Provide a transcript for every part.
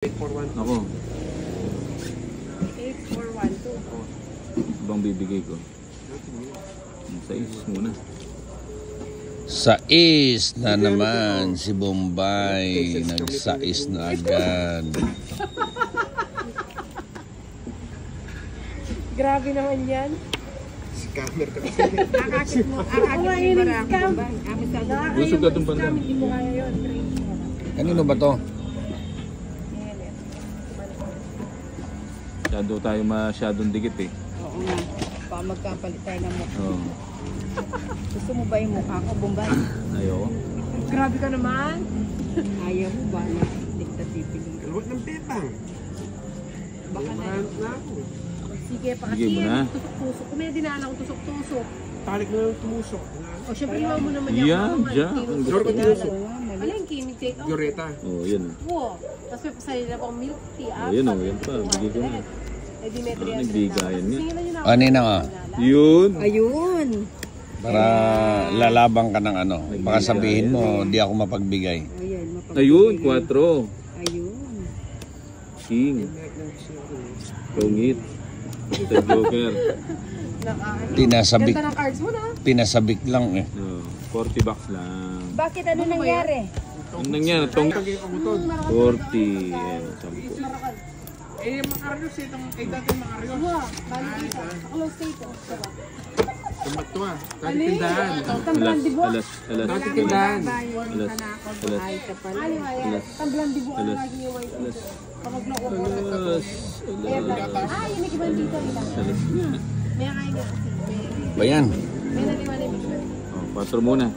8412. Ako. 8412. Ibang bibigay ko. Sa is muna. Sais na naman si Bombay. Nagsais na agad. Grabe naman yan. Scammer ka kasi. Akakit mo scam. Busog ka itong panda. Hindi mo kaya yun. Kanino ba to? Masyadong dikit eh. Oo nga. Baka magkapalit tayo ng mukha. Oo. Gusto mo ba yung mukha ko, Bombay? Ayoko. Grabe ka naman. Ayaw mo ba na diktatipin? Huwag ng pepang. Baka na. Na ako. Sige, Sige mo pakasiyan. na. Tusok-tusok. Kung may dinaan ako tusok-tusok. Talik na lang tumusok. O syempre iwan mo naman Yan, ako. dyan. Ang gusto ko. Tumusok. Ano yung kimi take out? Yoreta. Oo, yan. Oo. Tapos may pasarili akong milk tea. Oh, yan o, yan pa. Bigay ko na. Eh di may 300 nagbigayan niya. Singilan nyo na Ano na nga? Yun. Ayun. Para lalabang ka ng ano. Baka sabihin mo, di ako mapagbigay. Ayun. Ayun, 4. Ayun. King. Pungit. Sa Joker. Pinasabik, Ganda ng cards mo na. pinasabik lang eh. No, 40 bucks lang. Bakit ano nangyari? Ang nangyari, itong 40. Yan, 10. Eh, Macarius eh. Itong dating Macarius. Wow, bali dito. Sa close dito. Tumat to ah. Dating tindahan. Dating tindahan. Alas. Ay, ka pala. Ano kaya? Tamblang dibo ang lagi yung white dito. Kapag nakuha mo. Yung may ibang dito. May kain niya kasi. Ba yan? May naliwan na yung Oh, 4 muna.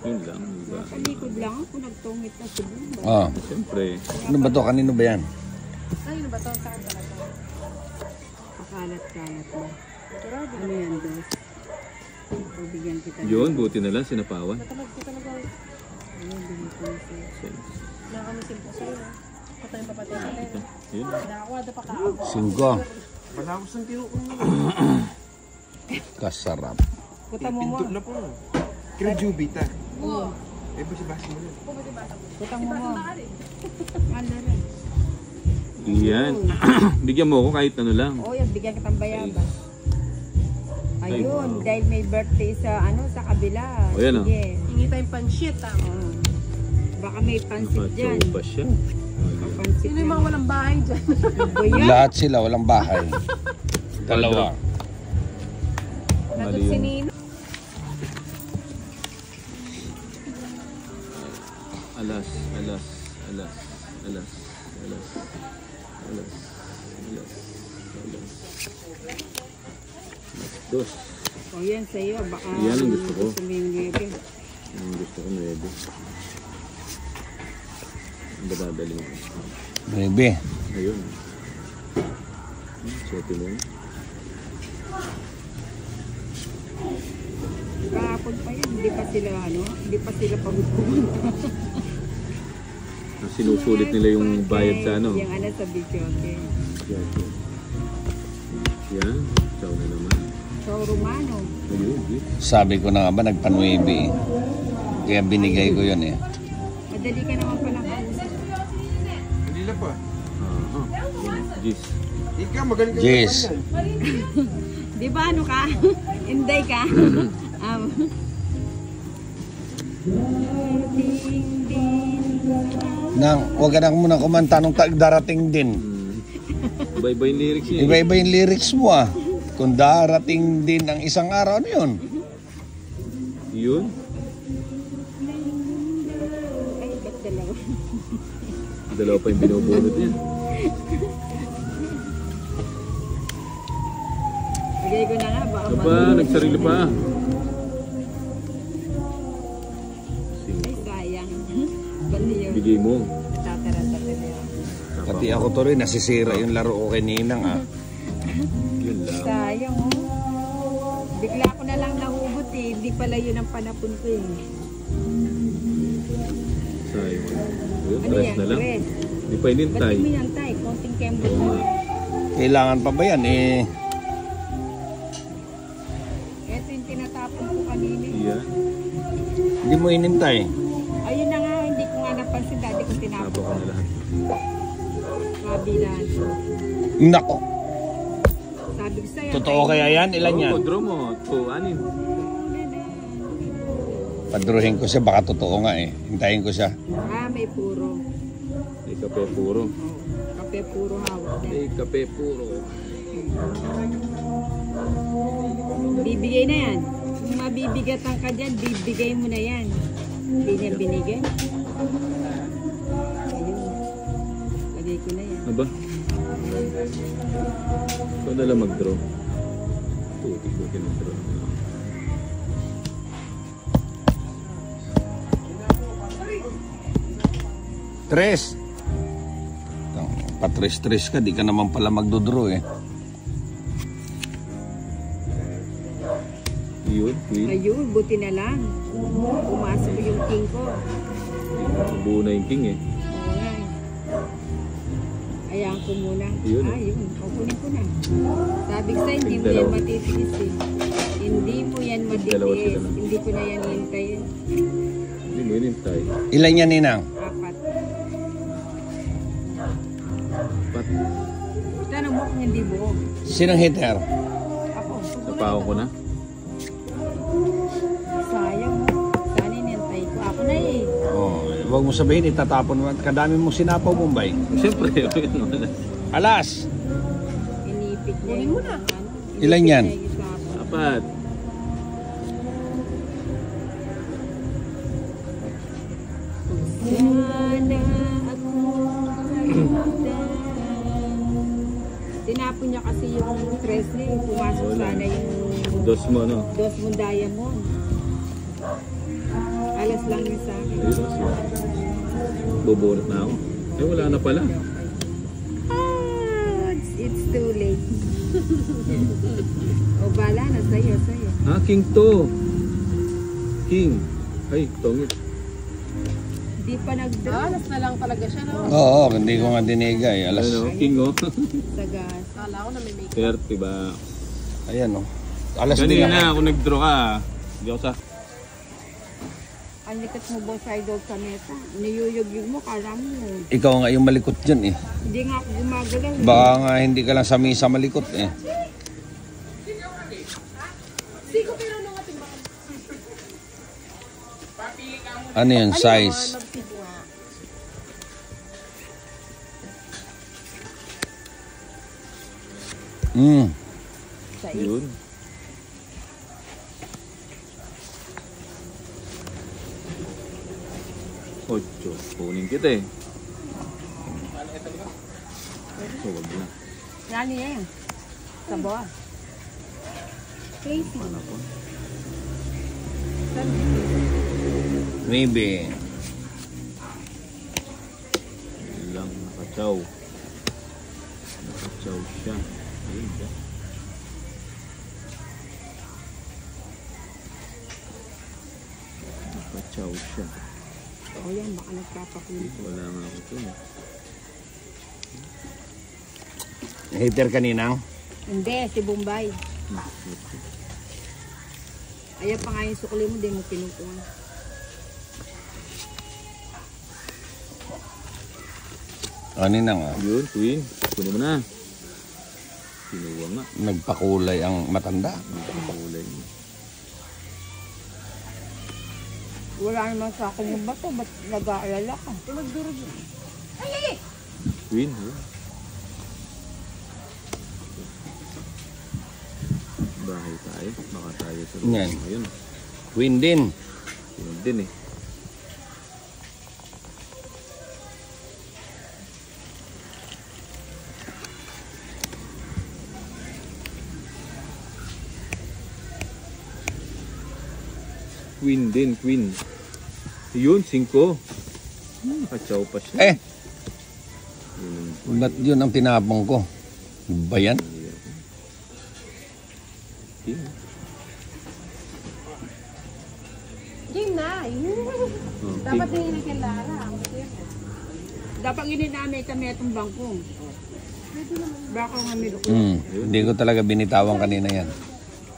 Yun lang. Diba? Sa likod lang ako nagtungit na si Bombay. Oh. Siyempre. Ano ba to? Kanino ba yan? Ano ba ito? Saan talaga? Pakalat-kalat ba? Ano yan, Dos? Pabigyan kita. Yun, buti na lang sinapawan. Matamag ko talaga. Ayun, binito na siya. Nakakamisin po sa'yo. Ito yung papatay natin. Yun. Nakakawada pa ka. 5. Malawos ng tinuong. Kasarap. Puta mo mo. Pinto na po. Kaya Jubita. Oo. Eh, basi-basi mo na. Putang mo mo. Ano rin. Yan. Bigyan mo ako kahit ano lang. O, yan, bigyan kitang bayabas. Ayun, dahil may birthday sa sa kabila. O, yan, Sige. Hingi tayong panshit ah. Oo. Baka may pansit dyan. Nakachow pa siya. Pansit Sino yung mga walang bahay dyan? Buya. Lahat sila, walang bahay. Dalawa. Nandun si Nino. Alas. Dos. O yan sa'yo, baka Yan ang gusto ko. gusto mo yung niebe. Ang gusto ko 9. Ang dadali mo. 9. Ayun. 7 mo. Kahapon pa yun, hindi pa sila pagod pumunta. Sinusulit nila yung bayad sa ano. Yung sa video, okay. Yan. Chow na naman. So, Romano. Ayun. Sabi ko na nga ba, nagpanuibi eh. Kaya binigay ko yun eh. Madali ka naman pala kausap. Hindi na pa. Aha. Gis. Ikaw, magaling ka. Yes. Di ba ano ka? Inday ka? Huwag ka na muna kumanta nung darating din. Iba-iba yung lyrics niya. Iba-iba yung lyrics mo ah. Kung darating din ang isang araw, ano yun? Yun. Ay, ba't dalawa? Dalawa pa yung binubunod niya. Bigay ko na nga. Baka Aba, nagsarili pa. Ay, sayang. Bali yun. Bigay mo. Tatarata na yun. Pati ako tuloy, nasisira yung laro ko kay Ninang ah. Yun lang. Sayang oh. Bigla ko na lang nahugot eh. Hindi pala yun ang panapon ko eh. Sayang. Yun, Ano rest yan? na lang. Rest. Hindi pa Ba't inintay. mo yan tay? Konting kembot mo. Kailangan pa ba yan eh? Ito yung tinatapon ko kanina. Yan. Hindi mo inintay. Ayun na nga, hindi ko nga ko Tabo tinapon. ko na lahat. Kabilaan ko. Nako. Sabi ko sa'yo. Totoo kaya yan? Ilan yan? Oo, draw mo. 2, 6. Padruhin ko siya, baka totoo nga eh. Hintayin ko siya. Ah, may puro. May kape puro. Oh, kape puro hawak na. May kape puro. Bibigay na yan. Kung mabibigatan ka dyan, bibigay mo na yan. Hindi niya binigay. Ayun. Lagay ko na yan. Ano ba? Ikaw na lang mag-draw. Tutik-tutik mag-draw. Tres. Patres-tres ka, di ka naman pala magdodraw eh. Yun, queen. Ayun, buti na lang. Pumasok yung king ko. Buo na yung king eh. Oo nga eh. Ayan ko muna. Yun. Ayun, kukunin ko na. Sabi ko sa'yo, hindi mo Dalawa. yan matitiis eh. Hindi mo yan Dalawa matitiis. sila na. Hindi ko na yan hintayin. Hindi mo inintay. Ilan yan, Ninang? 4. Pat, Tanong mo kung hindi buo. Sinong hitter? Ako. napaw ko na. Sayang. Sana inintay ko. Ako na eh. Oh, huwag mo sabihin, itatapon mo. Kadami mong sinapaw, Bombay. Siyempre, yun wala. Alas! Inipit niya. Kunin mo na. Ilan yan? 4. Sana ako tinapon niya kasi yung tres niya. Pumasok sana yung Dos mo, no? dos mong diamond. Alas lang yun sa akin. Ayun, dos mo. Bubulot na ako. Eh, wala na pala. Ah, it's too late. O bala na, sa'yo. Ah, king to. King. Ay, tongit. Di pa nag-draw Alas na lang talaga siya, no? Oo, hindi ko nga dinigay. Alas. Ano, king, oh. sa gas. Kala ko na may make. 30 ba? Ayan oh. Alas din Kanina, na. kung nag-draw ka, hindi ako sa... Ang likat mo boss idol sa meta. Niyuyog-yug mo, kala mo. Ikaw nga yung malikot dyan eh. Hindi nga ako gumagalaw. Baka nga hindi ka lang sa misa malikot eh. Siko pero nung ating baka. Ano yun? Size? Magsigo nga. Sa Yun. Ocho. Kunin kita eh. So, wag na. Yan yan. Sa buwan. Crazy. Ano po? Maybe. Yun lang, nakachaw. Nakachaw siya. Ayun siya. Nakachaw siya. O yan, baka nagpapakulit. Wala nga ako ito eh. Hater kaninang? Hindi, si Bombay. Ayaw pa nga yung sukli mo, di mo pinupuan. Ano nang ah? Yun, queen. Kunin mo na. Kinuha nga. Nagpakulay ang matanda. Nagpakulay mo. Wala naman sa akin yung bato, ba't nag-aalala ka? Magdurog. Queen, yun. Bahay tayo. Baka tayo sa Yan. Ayun. Queen din. Yun din eh. Queen din, queen. Yun, 5. Nakachaw pa siya. Eh, Yun, ba't yun ang tinapong ko? Ba yan? king. Game na. Oh, Dapat king. hindi kay Lara. Dapat ginamit kami itong bangkong. Baka nga may lukot. Hindi ko talaga binitawan kanina yan.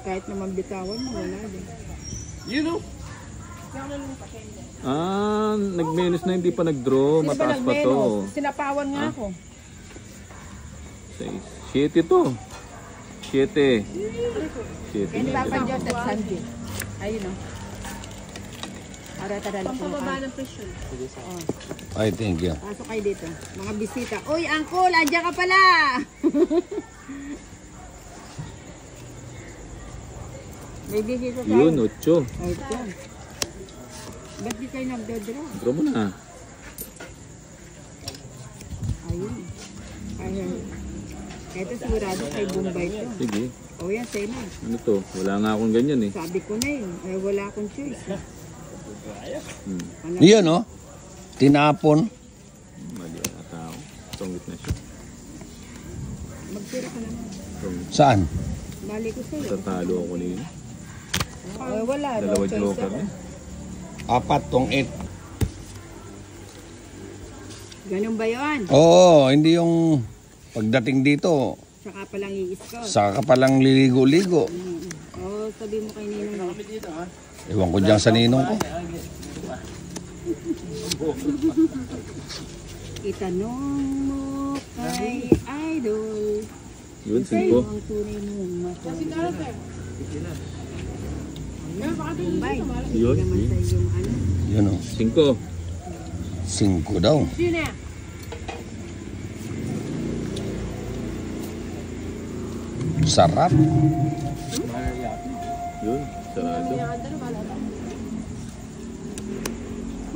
Kahit naman bitawan mo, wala din. You know? Nag-minus na hindi pa nag-draw. Sino ba Mataas pa to. nagmenos? Sinapawan nga ako. 7 to. 7. And Papa John at Sandy. Ayun o. Para tadala po. Pababa ng presyon. Ay, thank you. Pasok kayo dito. Mga bisita. Uy, Uncle, andyan ka pala. May bisita tayo. Yun, 8. Ay, ito. Ba't di kayo nagdodraw? Draw mo na. Ayun. Ayun. Ito sigurado kay Bombay to. Sige. O yan, sa'yo na. Ano to? Wala nga akong ganyan eh. Sabi ko na yun. Ay, wala akong choice. Ano? Yun, no? Tinapon. Mali ang tao. Tungit na siya. Magtira ka naman. Tungit. Saan? Bali ko sa'yo. Tatalo ako nila. Ay, wala. No Dalawa choice joker ako. eh. 4 tong 8. Ganun ba yun? Oo, hindi yung pagdating dito, Saka palang i-score. saka ka palang liligo-ligo. Oo, sabi mo kay Ninong. Ewan ko dyan sa ninong ko. Itanong mo kay Idol. Yun, Sa'yo 5. ang tunay mong matulog. Bombay. Yun, Naman sa iyong ano. Yun, o. 5. 5 daw. Sino yan? Sarap. Yun, sarado.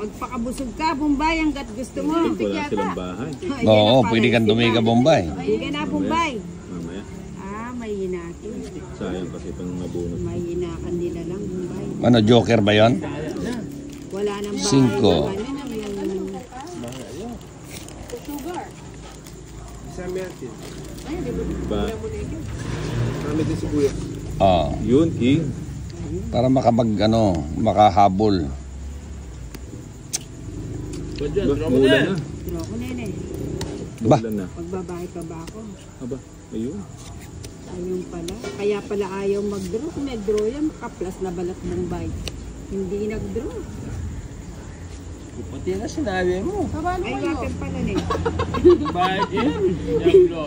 Magpakabusog ka, Bombay, hanggat gusto mo. Wala silang bahay. Ay, Oo, yan ang pwede kang pala dumiga isa. Bombay. Hindi ka na, Bombay. Mamaya. May hinakin. Sayang kasi itong nabunot. May hinakan nila lang, Bombay. Ano, joker ba yon? Wala nang bahay. 5. Isama natin. Ba? Kami din si Kuya. Oo. Yun, King. Para makahabol. Maulan na. Draw ko, nene. Ba? Maulan na. Magbabahay pa ba ako? Aba, ayun. Ayun pala. Kaya pala ayaw mag-draw. Kung nag-draw yan, makaplas na balat Bombay. Hindi nag-draw. Pati na sinabi mo. Ay, wakan pala na eh. Bakit yan? Diablo.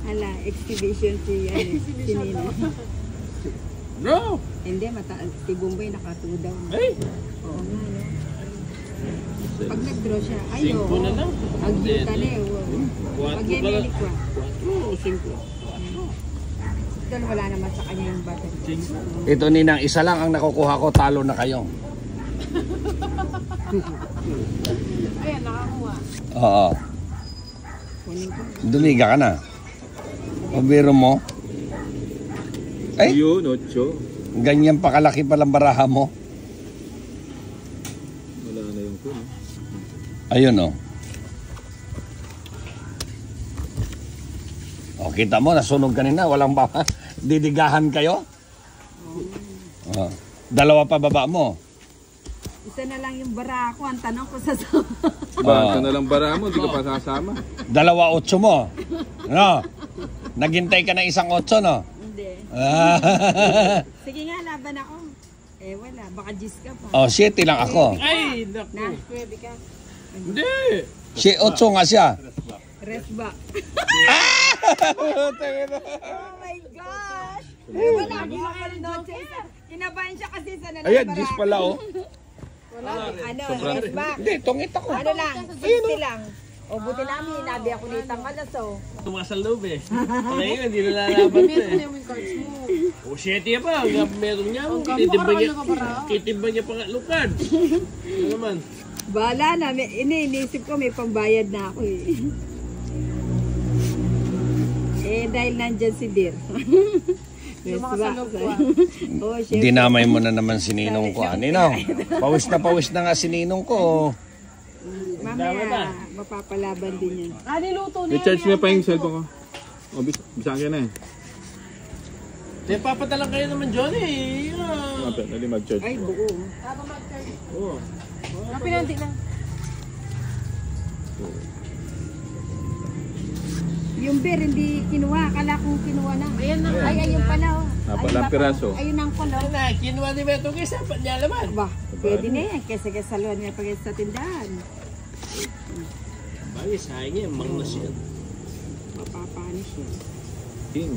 Hala, exhibition si Nina. Bro! Hindi, si Bombay nakatuwa daw. Ay! Oo nga, no? Pag nag-draw siya, ay, 5 oo. na lang. Agyuta na eh. Pag yan pala. nilikwa. 4 o 5? Dahil wala naman sa kanya yung battery. Ito ninang, isa lang ang nakukuha ko, talo na kayo. Ayan, nakakuha. Oo. Kunin ko. Dumiga ka na. Pabiro mo. Ay, Yun, 8. ganyan pa kalaki palang baraha mo. Wala na yung kun. Ayun, o. O, kita mo, nasunog kanina. Walang didigahan kayo. Oh. 2 pa baba mo. Isa na lang yung bara ko. Ang tanong ko sa Ba, ito na lang bara mo, hindi ka pa sasama. 2 8 mo. No? Naghintay ka ng 1 8, no? Hindi. Sige nga, laban ako. Eh, wala. Baka gis ka pa. Oh, 7 lang ako. Ay! Naku! Na, pwede ka. Hindi! Si 8 nga siya. Rest back. Oh my gosh! Eh, wala akong makinig. Kinabahan siya kasi sa nanay. Ayan, gis pala, oh. Ano, rest back. Hindi, tungit ako. Ano lang, 60 lang. O, buti namin, hinabi ako ni Tangkalas, oh. Tumasal loob eh. Ngayon, hindi na lalaban to eh. O, 7 pa. Hanggang meron niya. Titimbang niya pa nga lukad. Ano naman? Bahala na, iniisip ko may pambayad na ako eh. Eh, dahil nandyan si Dir. Rest back. Oh, syempre. Dinamay mo na naman si Ninong ko. Ninong, pawis na nga si Ninong ko. Mamaya, mapapalaban din yan. Niluto niya. I-charge mo pa yung cellphone ko. O, bisa ka na eh. Papadala kayo naman, Johnny. Dali mag-charge. Ay, buo. Oo. Napinanti na. Yung beer, hindi kinuha. Akala kong kinuha na. Ayan na. Ay, ayun pala, oh. Napalang piraso. Ayun ang kulong. Na, kinuha ni Beto kaysa, ba't niya laman? Ba, pwede na yan. Kesa saluhan niya pag sa tindahan. Bagay, sayang yan, manglas yan. Mapapanis yan. King.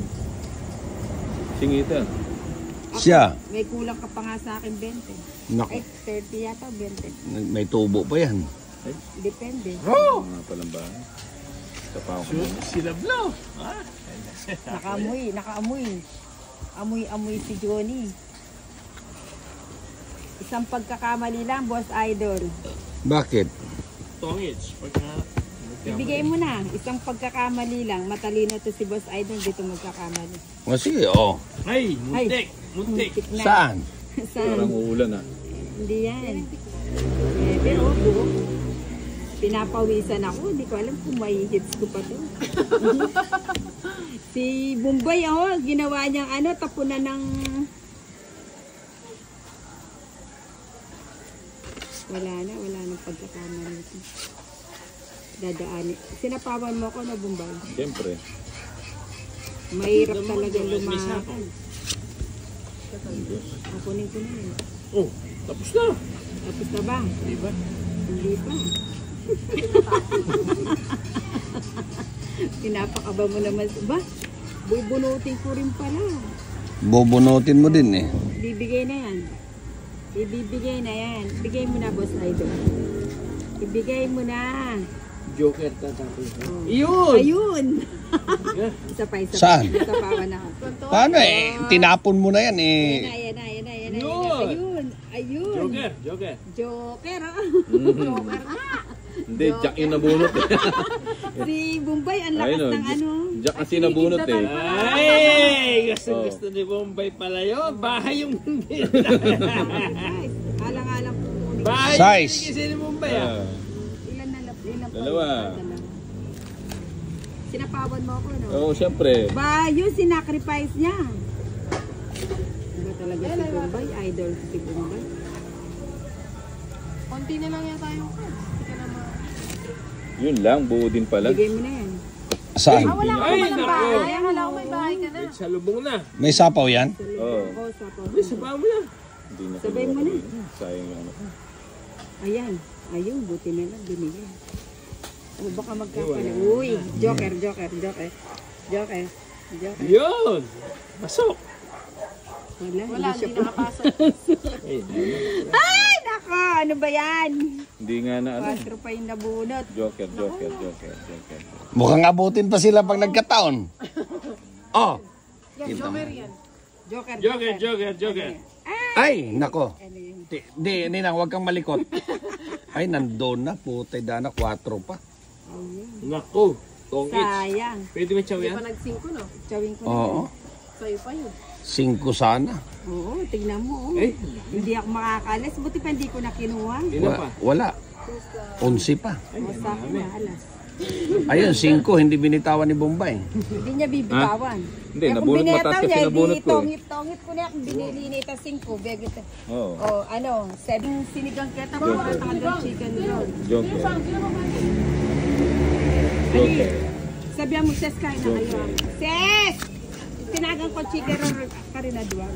Singita. Siya. May kulang ka pa nga sa akin 20. Naku, Ay, 30 yata, 20. may tubo pa yan. Depende. Mga palang bahay. Sa pa ako. Sila Blo. Ha? Nakaamoy. Amoy si Johnny. Isang pagkakamali lang, Boss Idol. Bakit? Tongits. Pagka... Ibigay mo na. Isang pagkakamali lang. Matalino to si Boss Idol. Dito magkakamali. O sige, oh. Ay, muntik. Muntik. Muntik na. Saan? Parang Saan? uulan ah. Hindi yan. Pero buo. Pinapawisan ako. Hindi ko alam kung may hits ko pa to. Si Bombay, ginawa niyang tapunan ng... Wala nang pagkakamali ito. Dadaanin. Sinapawan mo ako na Bombay. Siyempre. Mahirap talaga lumakan. Kunin ko na yun. Oh, tapos na. Tapos na ba? Di ba? Hindi pa. Pinapakaba mo naman. Ba? Bubunutin ko rin pala. Bubunutin mo din eh. Bibigay na yan. Ibibigay na yan. Bigay mo na, Boss Idol. Ibigay mo na. Joker tatapos. Oh. Iyon! Ayun! Isa pa. Saan? Isa pa na ako. Paano eh? Tinapon mo na yan eh. Ayan na. Yun! Ayun. Joker. Joker, Hindi, Jack yung nabunot eh. Si Bombay, ang lakas Ayun, ng Jack kasi nabunot eh. Ay! Gusto ni Bombay pala yun. Bahay yung hindi. Alang-alang po. Bahay Size. yung kasi ni Bombay ah. Ilan po? Dalawa. Sinapawan mo ako, no? Oo, siyempre. Ba, yun, sinacrifice niya. Iba talaga si Bombay, idol si Bombay. Konti na lang yata yung cards. Hindi ka naman. Yun lang, buo din pala. Bigay mo na yan. Saan? Wala ka Ay, naman ng nako. bahay. Akala ko may bahay ka na. Salubong na. May sapaw yan? Oo. Oo, sapaw. Ay, sabaw mo na. Hindi na Sabay mo na. Sayang yung ano. Ayan. Ayun, buti na lang, binigay. O baka magkakala. Uy, Joker. Yun! Pasok! Wala, Wala, hindi siya hindi nakapasok. Ay, nako, ano ba yan? Hindi nga na ano. 4 pa yung nabunot. Joker. Mukhang abutin pa sila pag nagkataon. Oh! Jomer yan. Joker. Ay, nako. Ano yun? Di, Ninang, huwag kang malikot. Ay, nandun na. Putay dana, 4 pa. Naku! Tongits. Sayang. Pwede mo chow Hindi yan? pa nag-5 no? Chawin ko na Oo. yan. Sa'yo pa yun. 5 sana. Oo, tignan mo. Eh. Hindi ako makakalis. Buti pa hindi ko na kinuha. Hindi pa. Wala. 11 pa. O sa akin na, alas. Ayun, 5. Hindi binitawan ni Bombay. Hindi niya bibitawan. Hindi, Kung nabunot binetaw mataas kasi niya, nabunot di ko eh. tongit ko na. Kung binilinitan 5, bigit. Oo. O, 7 sinigang keta mo, parang chicken roll. Joker. Ali, sabihan mo, Ses, kain na kayo. Ses! Tinagang ko chicken roll ka rin na duwag.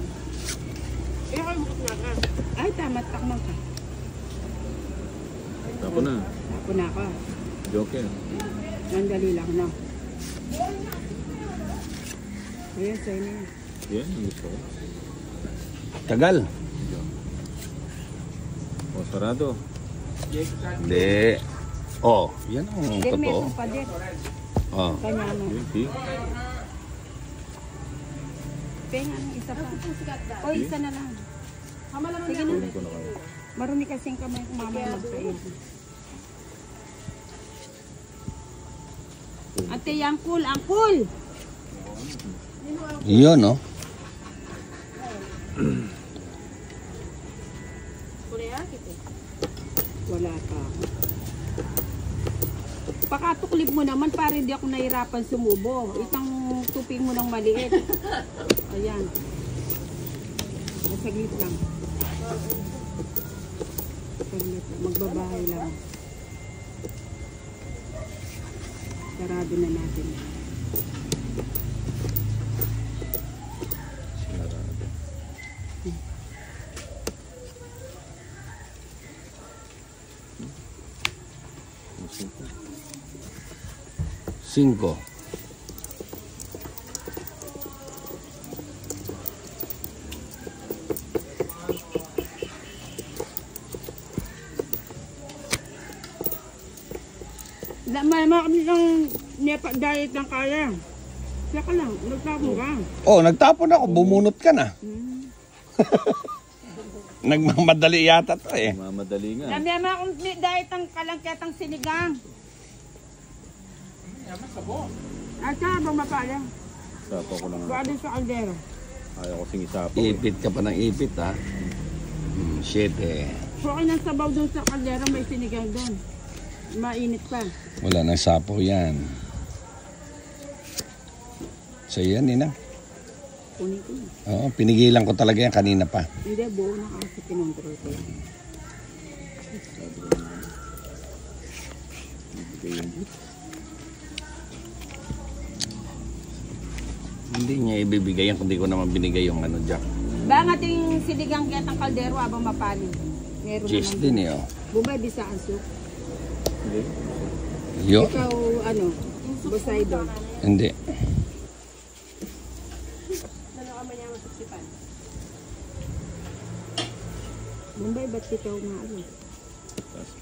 Eh, kayo bukot nga ka. Ay, tama, takman ka. Ako na. Ako na ako. Joker. Mandali lang, no? Ayan, sa'yo na yan. Yan, ang gusto ko. Tagal. O, sarado. Hindi. Oh, yan ang Then, totoo. meron pa din. Oh. Kanya na. Yun, see? Penga ng isa pa. O, isa na lang. Sige na. Kunin ko na kayo. Marumi kasing kamay kung mamaya magkain. Ate, angkul! Yun, no? Kunayakit eh. Wala pa ako. Pakatuklib mo naman para hindi ako nahirapan sumubo. Itang tuping mo ng maliit. Ayan. Saglit lang. Saglit lang. Magbabahay lang. Sarado na natin. 5. Mama kami ng nepa diet ng kaya. Saka lang, nagtapon ka. Oh, nagtapon ako. Bumunot ka na. Nagmamadali yata to eh. Mamadali nga. Mama kung diet ng kalangketang sinigang. At saka bang mapala? Sapo ko lang. Baka din sa kaldero. Ayaw ko sing isapo. Ipit ka pa ng ipit ha. 7. So okay ng sabaw doon sa kaldero, may sinigang doon. Mainit pa. Wala nang sapo yan. So yan, Nina. Kunin ko na. Oo, pinigilan ko talaga yan kanina pa. Hindi, buo na kasi kinontrol ko yan. Hindi niya ibibigay yan kung di ko naman binigay yung ano, Jack. Ba ang ating sinigang ketang kaldero habang mapali? Meron Cheese naman. din eh, oh. Bumay bisaan soup. Yo, Ikaw, ano, busay doon. hindi. Bumay, ba't ikaw nga, ano?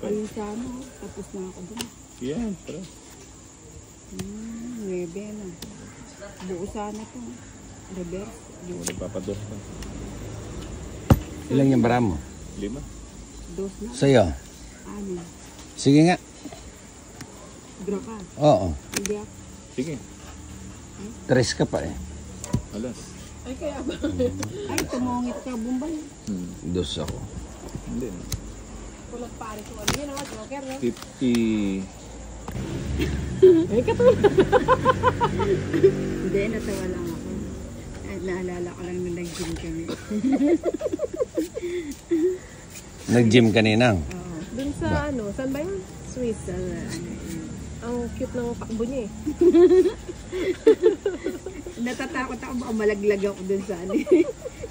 Ayun sa ano, tapos na ako doon. Yan, tara. 9 na. Buo sana to. Reverse. Hindi mo nagpapados ka. Ilang yung bara mo? 5. 2 na. Sa'yo? Ano? Sige nga. Gra ka. Oo. Hindi ako. Sige. 3 ka pa eh. Alas. Ay, tumungit ka, Bumbay. 2 ako. Hindi. Kulot pare ko. Ano yun naman, joker, no? 50. Hindi, natawa lang ako. Ay, naalala ko lang na nag-gym kami. Nag-gym kanina. Oo. Dun sa ano, saan ba yun? Swiss. Sa, ano, Ang cute ng takbo niya eh. natatakot ako baka malaglag ako dun sa ano.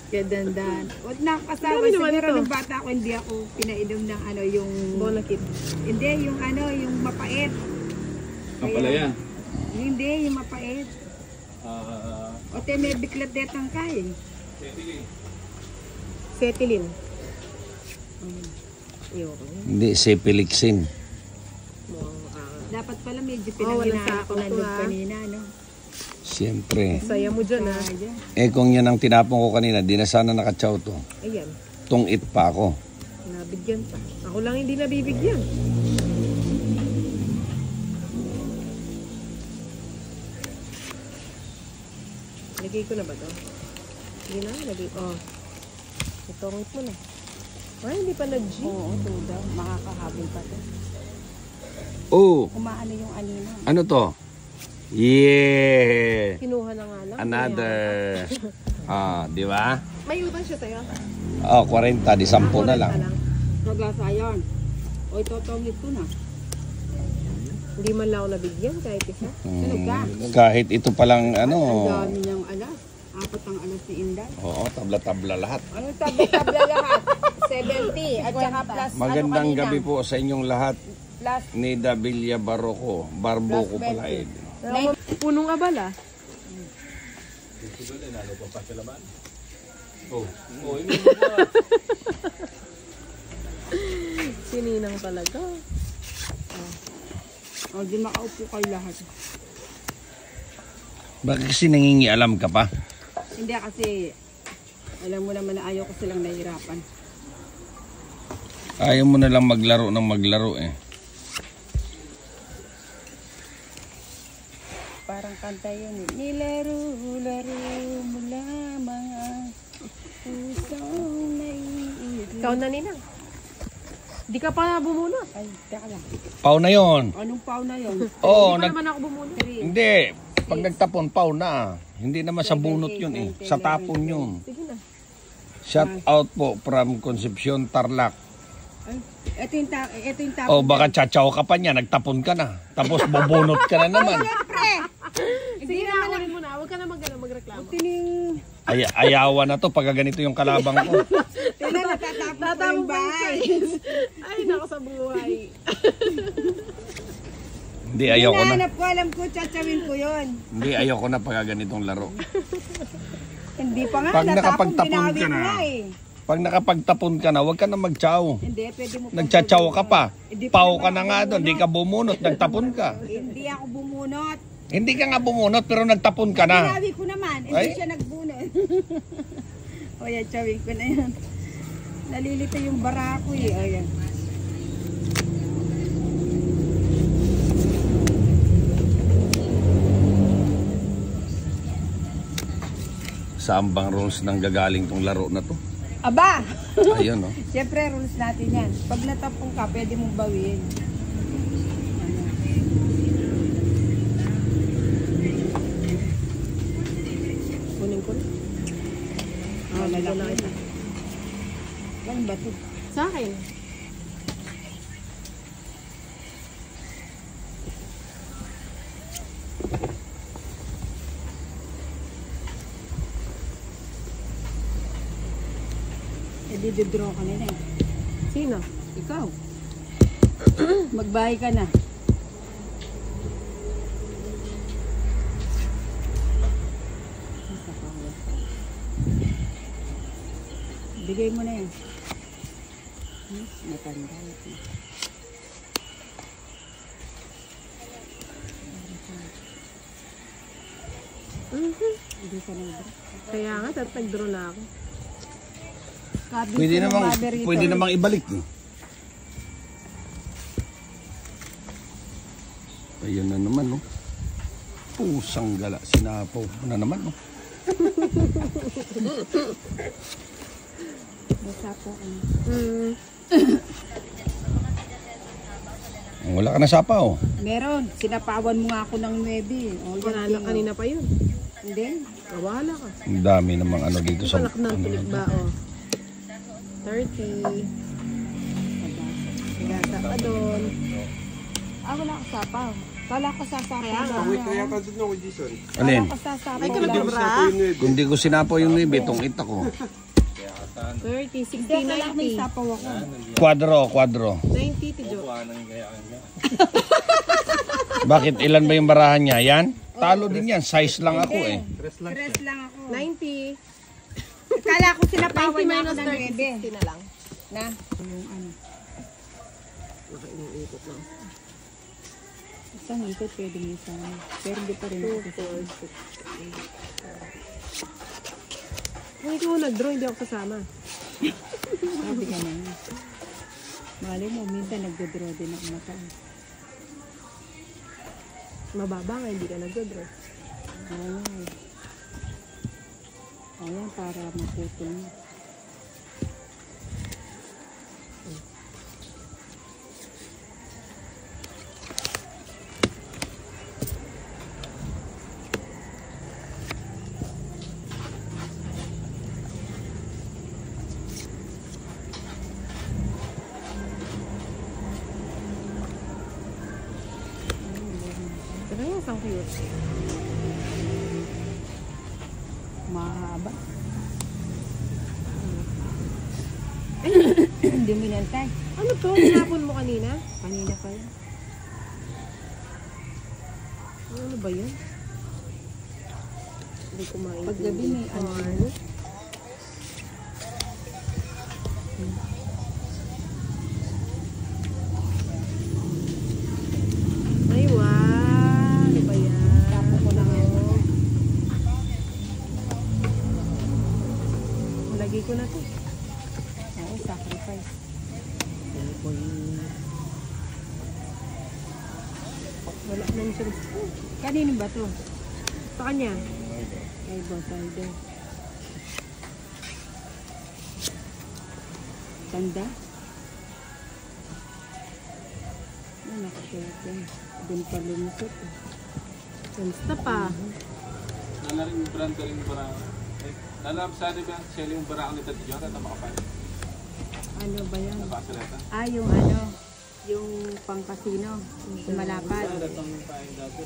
Kaya dandan. Huwag na ako kasama. Grabe naman Siguro ito. nung bata ako, hindi ako pinainom ng ano, yung... Bonakit. Hindi, yung ano, yung mapait. Ang palaya. Hindi, yung mapait. O te, may biklat detang ka eh. Setilin. Ayoko. Hindi, Cepilixin. Dapat pala medyo walang pinanginahan sako ko na to, doon ha? kanina, no? Siyempre. Saya mo dyan ah. Kaya. Eh kung yan ang tinapon ko kanina, di na sana nakatsaw to. Ayan. Tungit pa ako. Nabigyan pa. Ako lang hindi nabibigyan. Lagay ko na ba to? Hindi na, lagay. Oh. Itongit mo na. Ay, hindi pa nag-G. Oo, duda. Makakahabol pa to. Oh, Kumaano yung anino. ano to? Yeah! Kinuha na nga lang. Another. Di ba? May utang siya sa'yo. Oh, 40, di 10 na lang. Naglasayon. O itotongit ko na. Hindi man lang ako nabigyan kahit isa. Kahit ito palang ano. Ang dami niyang alas. 4 ang alas ni Inday. Oo, tabla-tabla lahat. Ano tabla lahat? 70 at saka plus Magandang ano kanina? gabi po sa inyong lahat. Plus Ni Davilla Barroco. Barboco Plus pala eh. Punong abala. Sininang talaga. o di makaupo kayo lahat. Bakit kasi nangingialam ka pa? Hindi kasi alam mo naman na ayaw ko silang nahihirapan. Ayaw mo na lang maglaro ng maglaro eh. Parang kanta yun eh. Nilaro-laro mo lamang ang pusong naiirit. Ikaw na ninang. Di ka pa bumunot. Ay, teka lang. Pau na yon. Anong pau na yun? Oo, Di pa naman ako bumunot. hindi. Pag nagtapon, pau na. Hindi naman sa bunot yun eh. Sa tapon yun. Sige na. Shout out po from Concepcion, Tarlac. Ay, ito yung tapon. O baka tsatsaw ka pa niya, nagtapon ka na. Tapos bubunot ka na naman. Sige na, ulit mo na. Huwag ka na magreklamo. Tining... Ayawan na to pag ganito yung kalabang ko. Tinan, natatapon ko yung bahay. Ay, nako sa buhay. Hindi, ayoko na. Hinahanap ko, alam ko, tsatsamin ko yun. Hindi, ayoko na pag ganitong laro. Hindi pa nga, Pag natapong nakapagtapon binawi ka ko na. nga eh. Pag nakapagtapon ka na, huwag ka na mag-chow. Hindi, pwede mo. Nagchachaw ka pa. Hindi pa Pau naman ka na ako nga doon, di ka bumunot, nagtapon ka. Hindi ako bumunot. Hindi ka nga bumunot, pero nagtapon ka na. Binawi ko naman, hindi Ay? siya nagbunot. O yan, tsawin ko na yan. Nalilito yung barako eh. O yan. Saan bang rules nang gagaling tong laro na to? Aba! Ayun, no? Siyempre, rules natin yan. Pag natapong ka, pwede mong bawiin. Kunin ko na. Lalaki. Ano ba ito? Sa akin. Didraw ka na eh. Sino? Ikaw. Magbahay ka na. Bigay mo na yan. Matanda. Hindi ka na ba? Kaya nga, nag-draw na ako. Pwede namang ibalik. Eh. Ayun na naman, no? Pusang gala, sinapaw na naman, no? Nasapo ka na. Wala ka na sapaw. Meron. Sinapawan mo nga ako ng 9. O, Wala na kanina pa yun. Hindi. Wala ka. Ang dami namang ano dito sa... Palak ng pilik ba, oh. 30. Sigasa ka doon. Ah, wala ka sapaw. Wala ka sasapaw. Kaya nga. Kaya ka doon ako, Jason. Alin? Wala ka sasapaw. Ay, ka nag-bra? Kung di ko sinapaw yung nibi, itong ita ko. 30, 60, Hindi, wala may 90. sapaw ako. Kwadro. 90, Tijo. Bakit? Ilan ba yung barahan niya? Yan? Talo din yan. Size lang ako eh. Tres lang ako. 90. Kala ko sinapawan 90 niya ako minus ng 30, 60 na lang. Na? Yung ano. Nakainikot lang. Isang ikot pwede mo isang. Pero hindi pa rin ako. 2, 4, 6, 8. Kung ikaw nag-draw, hindi ako kasama. Sabi ka na yun. Mali mo, minsan nagdodraw din ako mata. Mababa nga, hindi ka nag-draw. Ayan. Ayan, para maputol mo. Pero yung isang cute. Mahaba. Hindi mo inantay. Ano to? Hinapon mo kanina? Kanina pa yun. Ano ba yun? Hindi ko maintindihan. Paggabi may ano. Ay, wow! Ano ba yan? Tapo ko lang yan. Lagi ko na to. Oo, sacrifice. Wala na siya. Kanino ba to? Sa kanya. Ay, Boss Aldo. Tanda? Ay, nakashirt yan. Doon pa lumusot. Basta pa. Nalaring yung brand ka rin yung barang. Nalam sa atin ba, siya yung barang ni Tati Jota na makapal. Ano ba yan? Napasaleta. Ah, yung ano, yung pang-casino, yung malapad. Datang yung pain dati.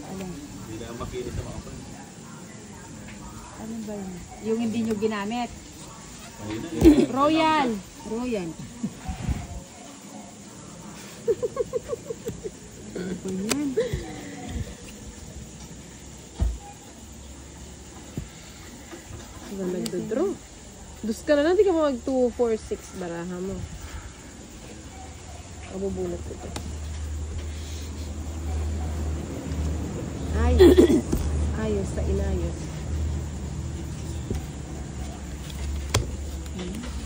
Ano? Hindi na makinis sa makapal. Ano ba yun? Yung hindi nyo ginamit. Royal! Royal. ba yan? Hanggang nagdodraw. Dus ka na lang, di ka mag 2, 4, 6 baraha mo. Mabubunot ko ito. Ayos. Ayos sa inayos.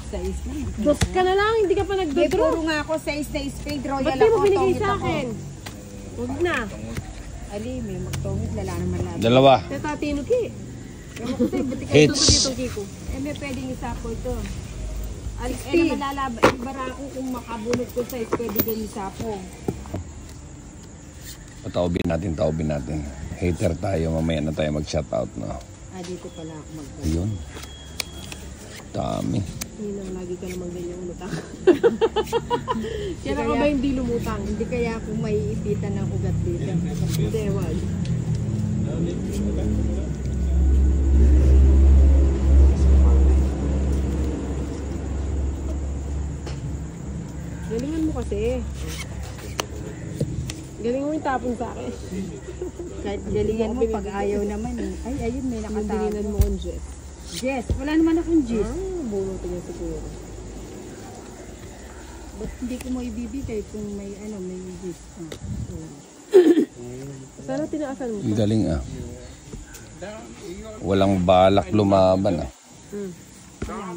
Size lang. Dus ka na lang, hindi ka pa May nagdodraw. puro nga ako size na spade royal Ba't di mo ako. binigay tongit sa ako. akin? Huwag na. Ali, may magtongit. Lala naman lahat. Dalawa. Natatino ki. Ewan ko sa'yo, buti kayo Hits. tutuloy itong kiko. Eh, may pwedeng isa po ito. Naman lalaba. Ibara ko kung makabunot ko size, pwede din isa po. Taubin natin. Hater tayo, mamaya na tayo mag-shoutout na. Dito pala ako mag-bunot. Ayun. Dami. Hindi nang lagi ka naman ganyan umutang. Kaya ka ba hindi lumutang? Hindi kaya ako may ipitan ng ugat dito. Hindi, wag. Galingan mo kasi. Galingan mo yung tapon sa akin. Kahit galingan mo, pag ayaw naman eh. Ay, ayun, may Yung nakatago. dininan mo kung Jess. Jess, wala naman akong Jess. Bunutin niya siguro. Ba't hindi ko mo ibibigay kung may may Jess? Sana tinaasan mo. Ang galing ah. Walang balak lumaban ah.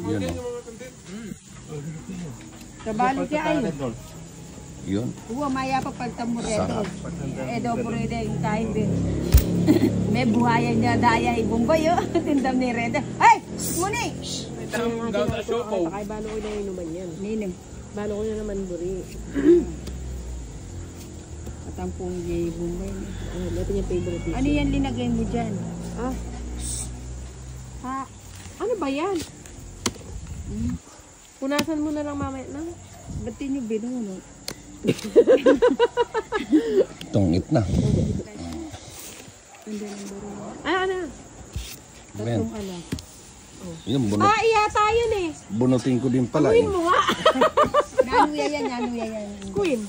Yun oh. Kabalo kaya ay. Yun. Uwa, maya pa pagtamuredo. Edo purede yung kain din. May buhayan niya daya ibumboy oh. Tindam ni Reda. Ay! Muni! Kaya balo ko na inuman yan. Ninong. Balo ko na naman buri. Katampong yay bumboy. Natin yung favorite dish. Ano yan linagay mo dyan? Ah, Ha? ano ba yan? Punasan mo na lang mamaya na. Ba't din yung binunod? Tungit na. Hindi lang baro. Ano? Ben. Tatlong alas. Yun, Iyata yun eh. bunutin ko din pala eh. Amuin mo nga. Nanuya yan. Queen.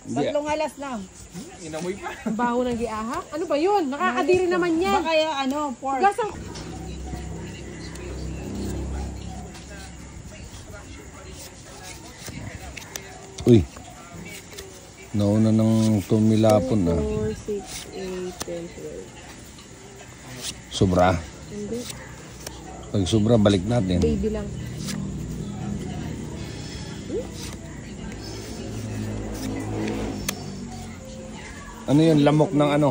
Tatlong alas lang. Inamoy pa. Baho ng giaha? Ano ba yun? Nakakadiri naman yan. Baka pork. Gasang... Uy. Nauna ng tumilapon ah. 4, 6, 8, 10, 12. Sobra. Hindi. Pag sobra, balik natin. Baby lang. Ano yun? Lamok ng ano?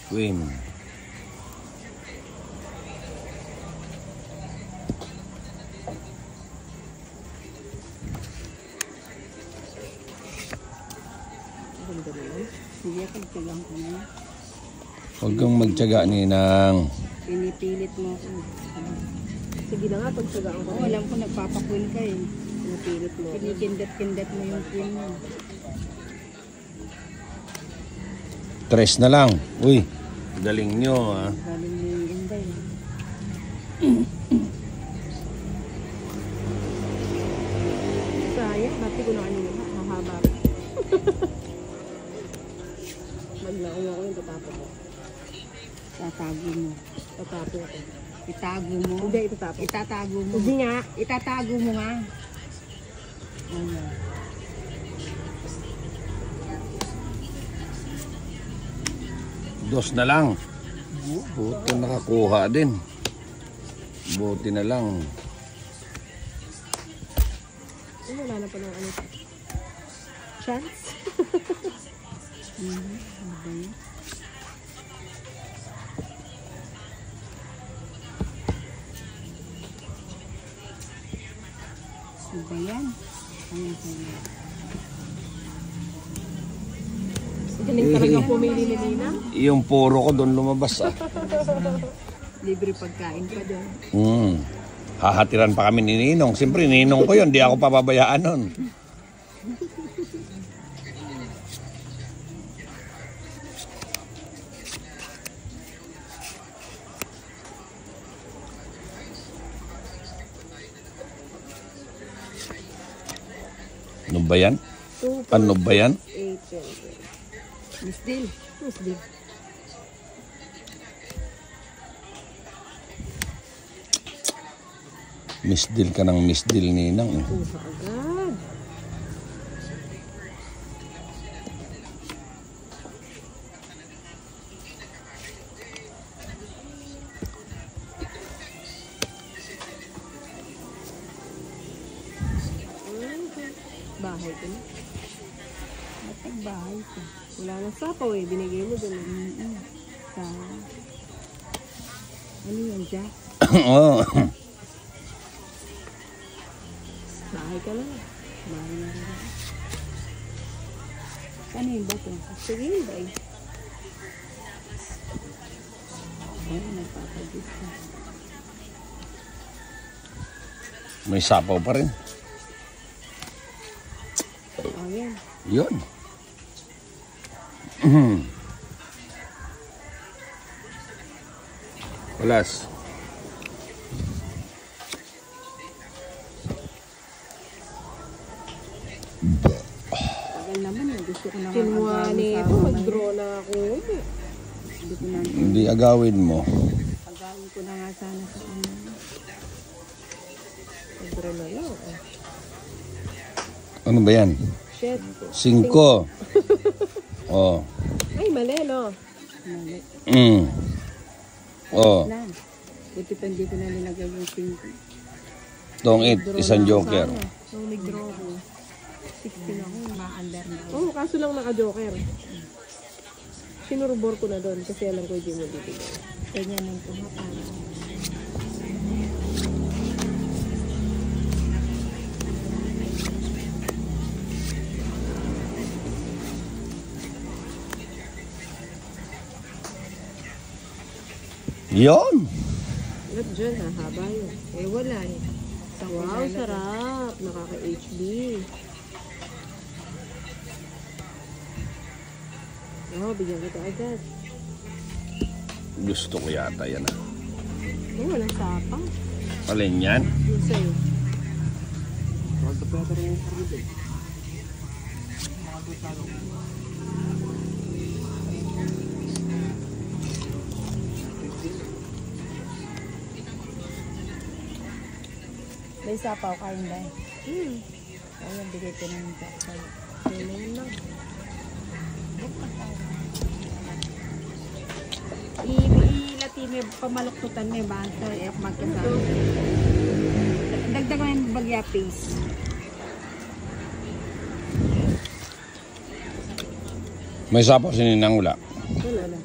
Queen. Sige, pagtagang ko na. Huwag kang magtyaga ninang. Pinipilit mo ako. Sige na nga, pagsagaan ko. Alam ko nagpapakwin ka eh. Pinipilit mo. Pinikindat-kindat mo yung queen mo. 3 na lang. Uy, galing nyo ah. Galing mo yung inday. Sayang, bati ko na kanina. Hahaba. Maglaong ako yung tatapo ko. Tatago mo. Tatapo ko. Itago mo. Hindi, itatapo. Itatago mo. Hindi nga. Itatago mo nga. Ayan. Dos na lang. Buti nakakuha din. Buti na lang. Wala na pa ng ano. Chance? Iba yan. Ayan sa'yo. Galing talaga pumili ni Nina. Yung puro ko doon lumabas ah. Libre pagkain pa doon. Hahatiran pa kami ni Ninong. Siyempre, Ninong ko yun. Di ako pababayaan nun. Ano ba yan? 2, Ano ba yan? 8, 10. Miss Dil. Mas di. Miss deal ka ng miss deal, Ninang. Kuha agad. Bahay ko na. Matang bahay ko. Wala na sapaw eh. Binigay mo dun. Sa... Ano yan, Jack? Oo. Bahay ka na. Bahay na rin. Ano yung bato? Sige, bay. Ano, nagpapagis ka. May sapaw pa rin. Oh, yan. Yun. Walas. Tagal naman eh. Gusto ko na Sinwani ito. Mag-draw na ako. Hindi ko na... Hindi agawin mo. Pagawin ko na nga sana sa ano. Mag-draw na lang. Ano ba yan? Shit. 5. Oh. Ay, mali, no? Mali. Oh. Na. Buti pa hindi ko na nilagay yung 5. Tong 8, isang joker. Nung nag-draw ko. 16 ako. Ma-under na ako. Oo, kaso lang naka-joker. Sinurubor ko na doon kasi alam ko hindi mo bibigay. Ganyan yung kumapala. Yun. Ba't dyan, hahaba yun. Eh wala eh. Wow, sarap. Nakaka-HB. Oo, bigyan kita agad. Gusto ko yata yan. Oo, walang sapa. Alin yan? Yung sa'yo. May sapaw kain ba? Ayun, bigay ko ng Jack sa'yo. Ganyan lang. Ilati may pamaluktutan may bangsa magkasama. Dagdag mo yung bagya piece. May sapaw si Ninang wala. Wala na.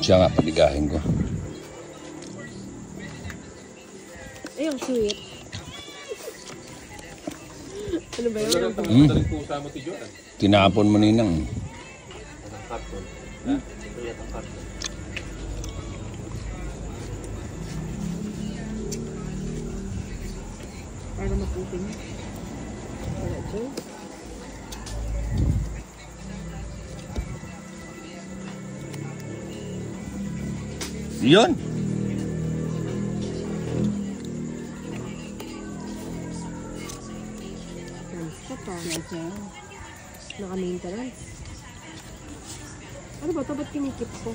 Siya nga, paligahin ko. Ay, ang sweet. Ano ba Wala yun? rin pumunta rin pusa mo ti Joan. Tinapon mo, Ninang. Para maputin. Wala dyan. Yun. Nice ka pa. Naka-maintenance. Ano ba ito? Ba't kinikip ko?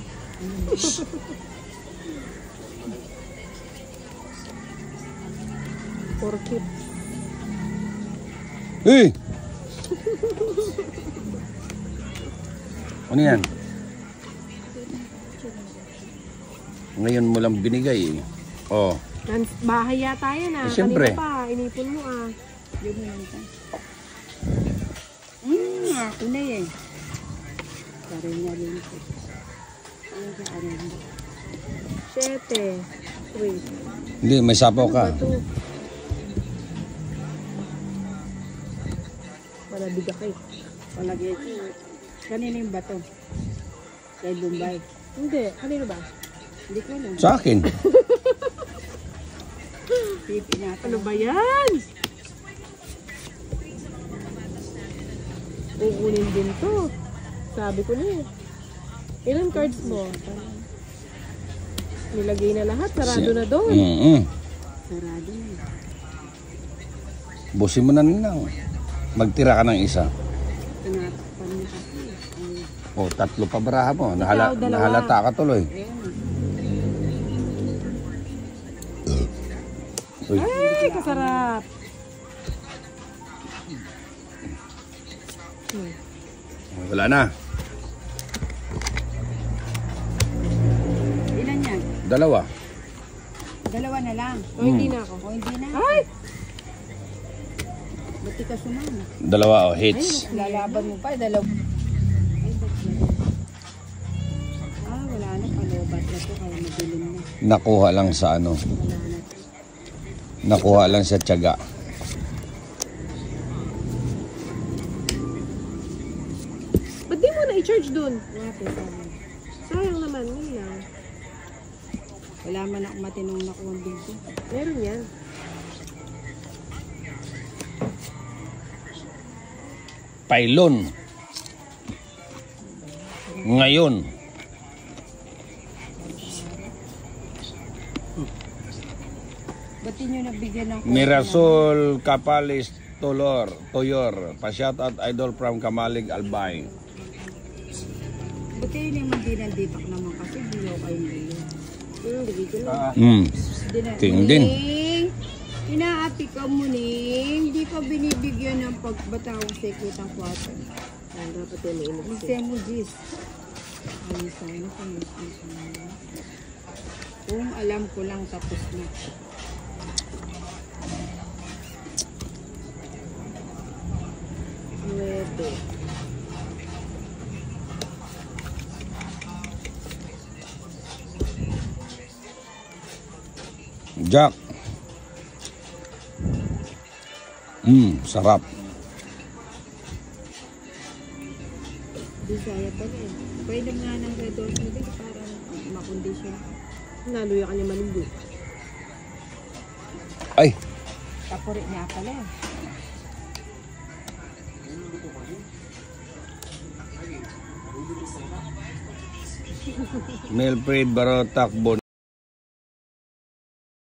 For keep. Hey! Ano yan? Ngayon mo lang binigay eh. Oh. Bahay yata yan ah. Eh, siyempre. Kanina pa, inipon mo ah. Yun na lang. Ako na eh. Karin niya rin ko. Ano ka, ano ba? 7. 3. Hindi, may sapaw ka. Ano ba ito? Wala bigakay. Palagay ko. Kanina yung bato. Kay Bombay. Hindi. Kanino ba? Hindi ko alam. Sa akin. Pipi na Ano ba yan? Uunin din to. Sabi ko na eh. Ilan cards mo? Nilagay na lahat. Sarado na doon. Mm-mm. Sarado na. Busin mo na lang. Magtira ka ng isa. Tinatakpan niya kasi. O, 3 pa baraha mo. Nahalata ka tuloy. Uy. Ay, kasarap. Wala na. Ilan yan? 2. 2 na lang. O, hindi na ako. O hindi na. Ay! Ba't di ka sumama? 2 hits. Lalaban mo pa, 2. Wala na. Palobat na to. Kaya madilim na. Nakuha lang sa ano. Wala na to. Nakuha lang sa tiyaga. Ba't di mo na i-charge dun? Wapit naman. Sayang naman, yun lang. Wala man ako matinong nakuha dito. Meron yan. Pailon. Ngayon. Ba't di nyo nabigyan ng Mirasol Capalis Toyor. Pa-shoutout idol from Kamalig Albay. Ba't kayo naman di nandipak naman kasi biyaw kayong biyaw. Bigyan lang. Ting din. Inaapi ka mo, Ning. Hindi ka binibigyan ng pagbatawang sekretang kwarto. Dapat yan may inog. Gusto mo, Jis. Ay, sana kung kung alam ko lang tapos na. Nuwebe. Jack. Sarap. Bisaya pala eh. Pwede nga ng red horse mo din para makondisyon. Naluya ka niya malunggo. Ay, Kapuri niya pala eh. Melfred Barotak Bon.